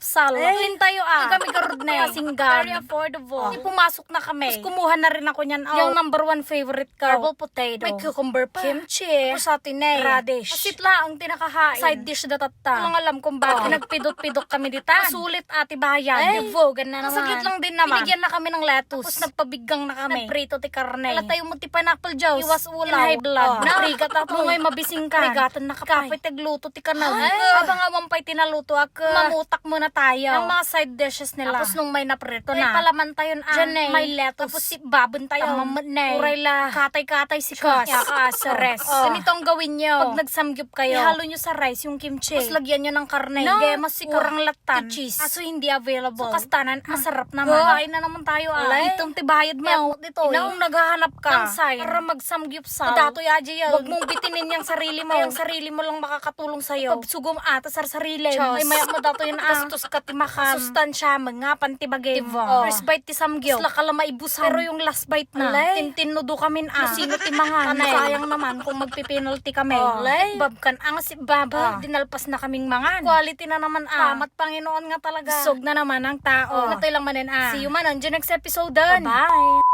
samgyupsal. Clean tayo Kami karod na singgan. Very affordable. Pumasok na kami. Tapos kumuha na rin ako niyan. Yung number 1 favorite ko. Herbal potato. May cucumber pa. Kimchi. Satinay. Radish. Asit lang ang tinakahain. Side dish datata. Walang alam kung bakit. Nagpidot-pidot kami dita. Sulit ati bayan. Nagvogan na naman. Saglit lang din naman. Binigyan na kami ng lettuce. Tapos nagpabigang na kami. Nagprito ti karne. Wala tayo mo ti pineapple juice. Iwas ulam. High blood. Narigat ako. Ngay mabising ka. Rigatan na kapay. Kapay tagluto ti kanaw. Habang awampay tinaluto ako. Mamutak muna tayo. Ang mga side dishes nila. Tapos nung may naprito na. May palaman tayo may lettuce. Tapos si babon tayo. Mamanay. Uray la. Katay-katay si Kas. Yaka res. Ganito ang gawin nyo. Pag nagsamgyup kayo. Ihalo nyo sa rice yung kimchi. Tapos lagyan nyo ng karne. Gemas si kurang latan. Cheese. Aso hindi available. So kastanan. Masarap naman. Kain na naman tayo Itong tibayad mo. Dito. Inaong naghahanap ka. Ang sign. Para magsamgyupsal. Dato yaji yan. Huwag mong bitinin yung sarili mo. Yung sarili mo lang makakatulong sa'yo. Pag sugom sa sarili. May mayak mo dato yun Gastos ka timakan. Sustansya. Mga pantibagay. First bite ti samgyup. Sila ka lang maibusan. Pero yung last bite na. Tintinudo kami Sino timangan. Sayang naman kung magpipinalty kami. Babkan ang si Baba. Dinalpas na kaming mangan. Quality na naman Mat Panginoon nga talaga. Sog na naman ang tao. Natay lang manin See you man. Andiyan next episode. Bye.